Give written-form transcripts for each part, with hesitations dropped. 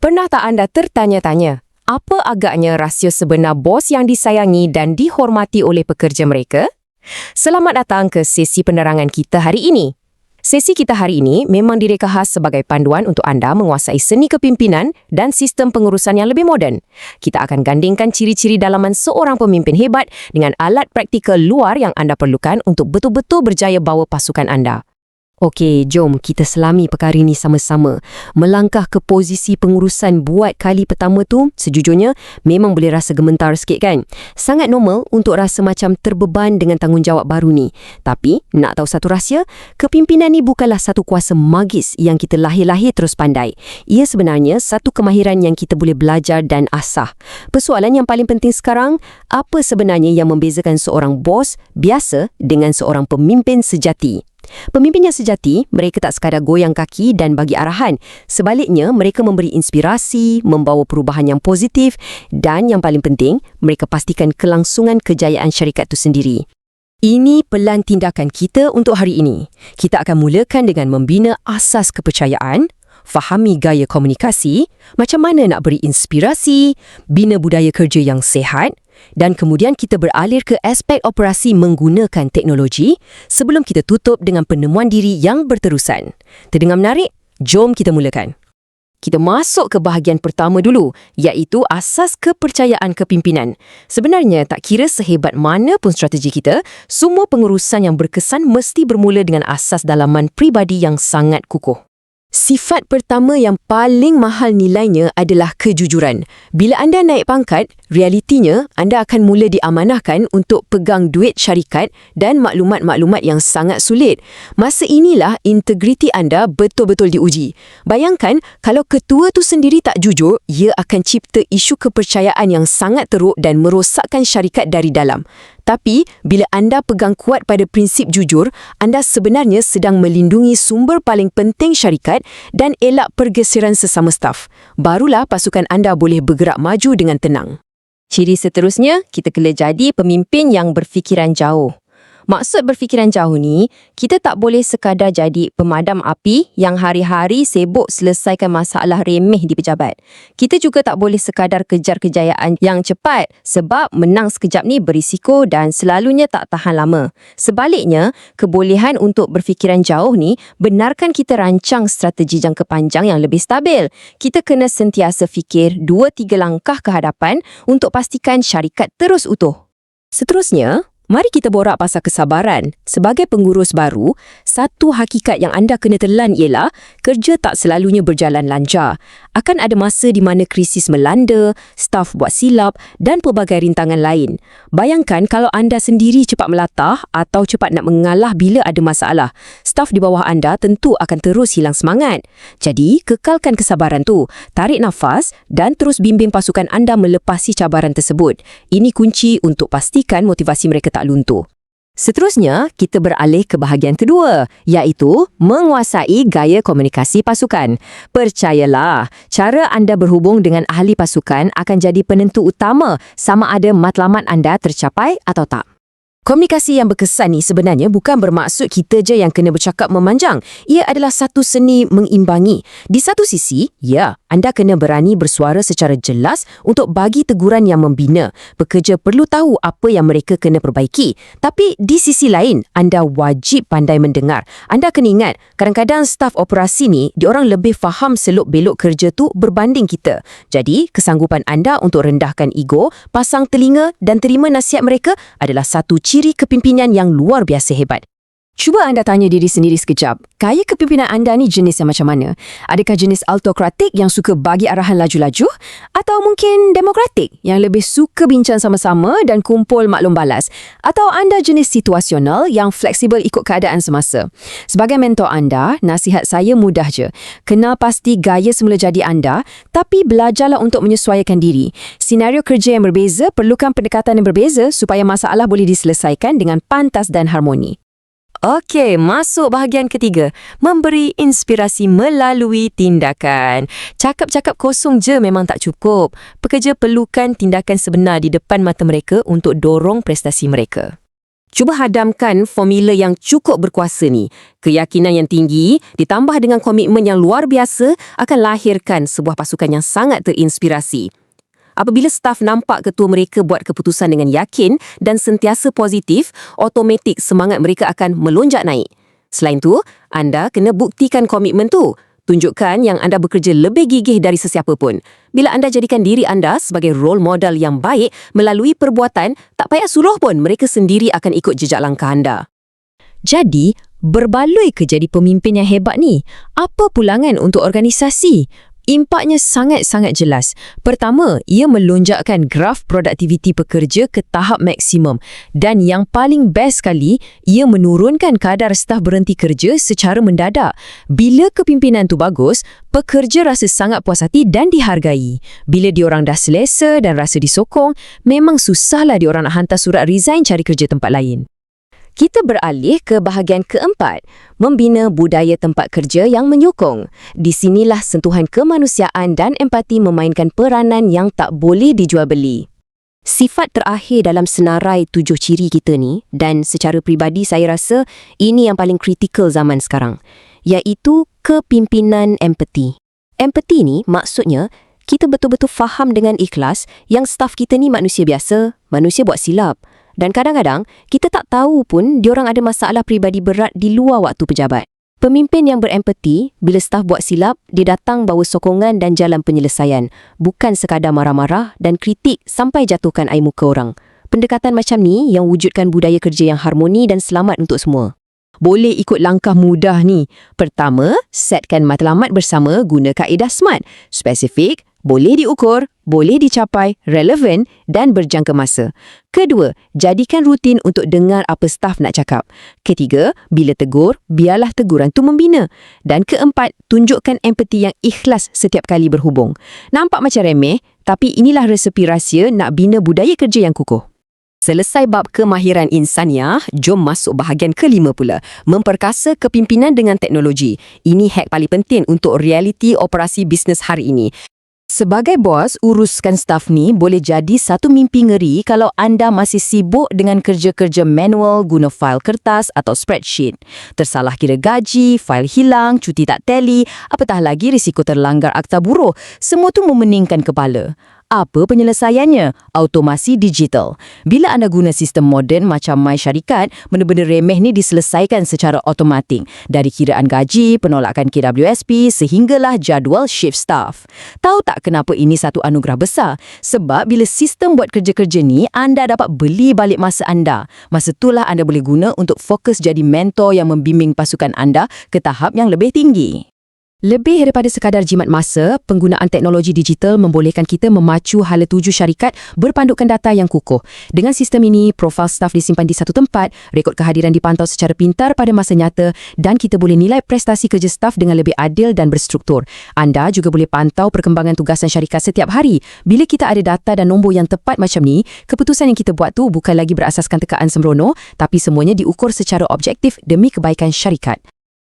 Pernah tak anda tertanya-tanya, apa agaknya rahsia sebenar bos yang disayangi dan dihormati oleh pekerja mereka? Selamat datang ke sesi penerangan kita hari ini. Sesi kita hari ini memang direka khas sebagai panduan untuk anda menguasai seni kepimpinan dan sistem pengurusan yang lebih moden. Kita akan gandingkan ciri-ciri dalaman seorang pemimpin hebat dengan alat praktikal luar yang anda perlukan untuk betul-betul berjaya bawa pasukan anda. Okey, jom kita selami perkara ini sama-sama. Melangkah ke posisi pengurusan buat kali pertama tu, sejujurnya memang boleh rasa gementar sikit kan? Sangat normal untuk rasa macam terbeban dengan tanggungjawab baru ni. Tapi, nak tahu satu rahsia? Kepimpinan ni bukanlah satu kuasa magis yang kita lahir-lahir terus pandai. Ia sebenarnya satu kemahiran yang kita boleh belajar dan asah. Persoalan yang paling penting sekarang, apa sebenarnya yang membezakan seorang bos biasa dengan seorang pemimpin sejati? Pemimpin yang sejati, mereka tak sekadar goyang kaki dan bagi arahan. Sebaliknya, mereka memberi inspirasi, membawa perubahan yang positif dan yang paling penting, mereka pastikan kelangsungan kejayaan syarikat itu sendiri. Ini pelan tindakan kita untuk hari ini. Kita akan mulakan dengan membina asas kepercayaan, fahami gaya komunikasi, macam mana nak beri inspirasi, bina budaya kerja yang sihat, dan kemudian kita beralih ke aspek operasi menggunakan teknologi sebelum kita tutup dengan penemuan diri yang berterusan. Terdengar menarik? Jom kita mulakan. Kita masuk ke bahagian pertama dulu, iaitu asas kepercayaan kepimpinan. Sebenarnya, tak kira sehebat mana pun strategi kita, semua pengurusan yang berkesan mesti bermula dengan asas dalaman pribadi yang sangat kukuh. Sifat pertama yang paling mahal nilainya adalah kejujuran. Bila anda naik pangkat, realitinya anda akan mula diamanahkan untuk pegang duit syarikat dan maklumat-maklumat yang sangat sulit. Masa inilah integriti anda betul-betul diuji. Bayangkan kalau ketua tu sendiri tak jujur, ia akan cipta isu kepercayaan yang sangat teruk dan merosakkan syarikat dari dalam. Tapi, bila anda pegang kuat pada prinsip jujur, anda sebenarnya sedang melindungi sumber paling penting syarikat dan elak pergeseran sesama staf. Barulah pasukan anda boleh bergerak maju dengan tenang. Ciri seterusnya, kita kena jadi pemimpin yang berfikiran jauh. Maksud berfikiran jauh ni, kita tak boleh sekadar jadi pemadam api yang hari-hari sibuk selesaikan masalah remeh di pejabat. Kita juga tak boleh sekadar kejar kejayaan yang cepat sebab menang sekejap ni berisiko dan selalunya tak tahan lama. Sebaliknya, kebolehan untuk berfikiran jauh ni benarkan kita rancang strategi jangka panjang yang lebih stabil. Kita kena sentiasa fikir 2-3 langkah ke hadapan untuk pastikan syarikat terus utuh. Seterusnya, mari kita borak pasal kesabaran. Sebagai pengurus baru, satu hakikat yang anda kena telan ialah kerja tak selalunya berjalan lancar. Akan ada masa di mana krisis melanda, staf buat silap dan pelbagai rintangan lain. Bayangkan kalau anda sendiri cepat melatah atau cepat nak mengalah bila ada masalah. Staf di bawah anda tentu akan terus hilang semangat. Jadi, kekalkan kesabaran tu. Tarik nafas dan terus bimbing pasukan anda melepasi cabaran tersebut. Ini kunci untuk pastikan motivasi mereka tak luntur. Seterusnya, kita beralih ke bahagian kedua, iaitu menguasai gaya komunikasi pasukan. Percayalah, cara anda berhubung dengan ahli pasukan akan jadi penentu utama sama ada matlamat anda tercapai atau tak. Komunikasi yang berkesan ni sebenarnya bukan bermaksud kita je yang kena bercakap memanjang. Ia adalah satu seni mengimbangi. Di satu sisi, ya, anda kena berani bersuara secara jelas untuk bagi teguran yang membina. Pekerja perlu tahu apa yang mereka kena perbaiki. Tapi di sisi lain, anda wajib pandai mendengar. Anda kena ingat, kadang-kadang staf operasi ni, diorang lebih faham selok-belok kerja tu berbanding kita. Jadi, kesanggupan anda untuk rendahkan ego, pasang telinga dan terima nasihat mereka adalah satu ciri kepimpinan yang luar biasa hebat. Cuba anda tanya diri sendiri sekejap, gaya kepimpinan anda ni jenis yang macam mana? Adakah jenis autokratik yang suka bagi arahan laju-laju? Atau mungkin demokratik yang lebih suka bincang sama-sama dan kumpul maklum balas? Atau anda jenis situasional yang fleksibel ikut keadaan semasa? Sebagai mentor anda, nasihat saya mudah je. Kenal pasti gaya semula jadi anda, tapi belajarlah untuk menyesuaikan diri. Senario kerja yang berbeza perlukan pendekatan yang berbeza supaya masalah boleh diselesaikan dengan pantas dan harmoni. Okey, masuk bahagian ketiga. Memberi inspirasi melalui tindakan. Cakap-cakap kosong je memang tak cukup. Pekerja perlukan tindakan sebenar di depan mata mereka untuk dorong prestasi mereka. Cuba hadamkan formula yang cukup berkuasa ni. Keyakinan yang tinggi ditambah dengan komitmen yang luar biasa akan lahirkan sebuah pasukan yang sangat terinspirasi. Apabila staf nampak ketua mereka buat keputusan dengan yakin dan sentiasa positif, automatik semangat mereka akan melonjak naik. Selain tu, anda kena buktikan komitmen tu. Tunjukkan yang anda bekerja lebih gigih dari sesiapa pun. Bila anda jadikan diri anda sebagai role model yang baik melalui perbuatan, tak payah suruh pun mereka sendiri akan ikut jejak langkah anda. Jadi, berbaloi ke jadi pemimpin yang hebat ni? Apa pulangan untuk organisasi? Impaknya sangat-sangat jelas. Pertama, ia melonjakkan graf produktiviti pekerja ke tahap maksimum. Dan yang paling best sekali, ia menurunkan kadar staf berhenti kerja secara mendadak. Bila kepimpinan tu bagus, pekerja rasa sangat puas hati dan dihargai. Bila diorang dah selesa dan rasa disokong, memang susahlah diorang nak hantar surat resign cari kerja tempat lain. Kita beralih ke bahagian keempat, membina budaya tempat kerja yang menyokong. Di sinilah sentuhan kemanusiaan dan empati memainkan peranan yang tak boleh dijual beli. Sifat terakhir dalam senarai 7 ciri kita ni, dan secara peribadi saya rasa ini yang paling kritikal zaman sekarang, iaitu kepimpinan empati. Empati ni maksudnya kita betul-betul faham dengan ikhlas yang staf kita ni manusia biasa, manusia buat silap. Dan kadang-kadang, kita tak tahu pun diorang ada masalah peribadi berat di luar waktu pejabat. Pemimpin yang berempati, bila staf buat silap, dia datang bawa sokongan dan jalan penyelesaian. Bukan sekadar marah-marah dan kritik sampai jatuhkan air muka orang. Pendekatan macam ni yang wujudkan budaya kerja yang harmoni dan selamat untuk semua. Boleh ikut langkah mudah ni. Pertama, setkan matlamat bersama guna kaedah SMART. Spesifik, boleh diukur, boleh dicapai, relevan dan berjangka masa. Kedua, jadikan rutin untuk dengar apa staf nak cakap. Ketiga, bila tegur, biarlah teguran tu membina. Dan keempat, tunjukkan empati yang ikhlas setiap kali berhubung. Nampak macam remeh, tapi inilah resepi rahsia nak bina budaya kerja yang kukuh. Selesai bab kemahiran insaniah, jom masuk bahagian kelima pula. Memperkasa kepimpinan dengan teknologi. Ini hack paling penting untuk realiti operasi bisnes hari ini. Sebagai bos, uruskan staf ni boleh jadi satu mimpi ngeri kalau anda masih sibuk dengan kerja-kerja manual guna fail kertas atau spreadsheet. Tersalah kira gaji, fail hilang, cuti tak tally, apatah lagi risiko terlanggar akta buruh. Semua tu memeningkan kepala. Apa penyelesaiannya? Automasi digital. Bila anda guna sistem moden macam MySyarikat, benda-benda remeh ni diselesaikan secara automatik. Dari kiraan gaji, penolakan KWSP, sehinggalah jadual shift staff. Tahu tak kenapa ini satu anugerah besar? Sebab bila sistem buat kerja-kerja ni, anda dapat beli balik masa anda. Masa itulah anda boleh guna untuk fokus jadi mentor yang membimbing pasukan anda ke tahap yang lebih tinggi. Lebih daripada sekadar jimat masa, penggunaan teknologi digital membolehkan kita memacu hala tuju syarikat berpandukan data yang kukuh. Dengan sistem ini, profil staf disimpan di satu tempat, rekod kehadiran dipantau secara pintar pada masa nyata dan kita boleh nilai prestasi kerja staf dengan lebih adil dan berstruktur. Anda juga boleh pantau perkembangan tugasan syarikat setiap hari. Bila kita ada data dan nombor yang tepat macam ni, keputusan yang kita buat tu bukan lagi berasaskan tekaan sembrono, tapi semuanya diukur secara objektif demi kebaikan syarikat.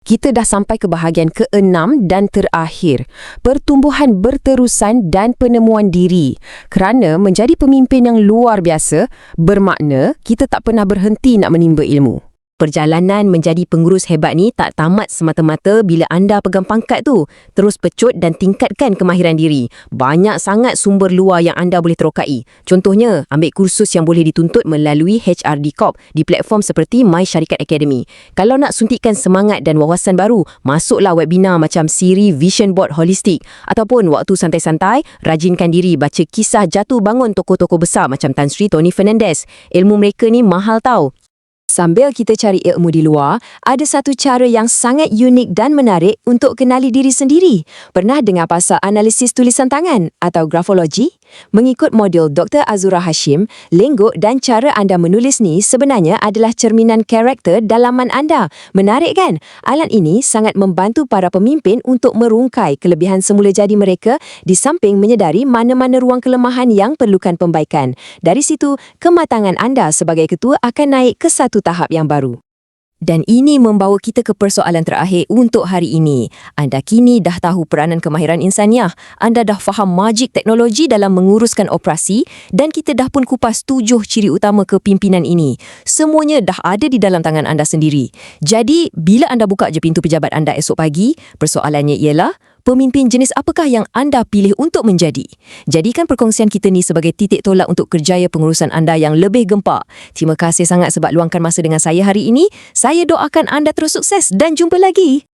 Kita dah sampai ke bahagian ke-6 dan terakhir, pertumbuhan berterusan dan penemuan diri. Kerana menjadi pemimpin yang luar biasa, bermakna kita tak pernah berhenti nak menimba ilmu. Perjalanan menjadi pengurus hebat ni tak tamat semata-mata bila anda pegang pangkat tu. Terus pecut dan tingkatkan kemahiran diri. Banyak sangat sumber luar yang anda boleh terokai. Contohnya, ambil kursus yang boleh dituntut melalui HRD Corp di platform seperti MySyarikat Academy. Kalau nak suntikkan semangat dan wawasan baru, masuklah webinar macam siri Vision Board Holistik. Ataupun waktu santai-santai, rajinkan diri baca kisah jatuh bangun tokoh-tokoh besar macam Tan Sri Tony Fernandez. Ilmu mereka ni mahal tau. Sambil kita cari ilmu di luar, ada satu cara yang sangat unik dan menarik untuk kenali diri sendiri. Pernah dengar pasal analisis tulisan tangan atau grafologi? Mengikut modul Dr. Azura Hashim, lenggok dan cara anda menulis ni sebenarnya adalah cerminan karakter dalaman anda. Menarik kan? Alat ini sangat membantu para pemimpin untuk merungkai kelebihan semula jadi mereka di samping menyedari mana-mana ruang kelemahan yang perlukan pembaikan. Dari situ, kematangan anda sebagai ketua akan naik ke satu tahap yang baru. Dan ini membawa kita ke persoalan terakhir untuk hari ini. Anda kini dah tahu peranan kemahiran insaniah. Anda dah faham majik teknologi dalam menguruskan operasi dan kita dah pun kupas 7 ciri utama kepimpinan ini. Semuanya dah ada di dalam tangan anda sendiri. Jadi, bila anda buka je pintu pejabat anda esok pagi, persoalannya ialah, pemimpin jenis apakah yang anda pilih untuk menjadi? Jadikan perkongsian kita ni sebagai titik tolak untuk kerjaya pengurusan anda yang lebih gempak. Terima kasih sangat sebab luangkan masa dengan saya hari ini. Saya doakan anda terus sukses dan jumpa lagi.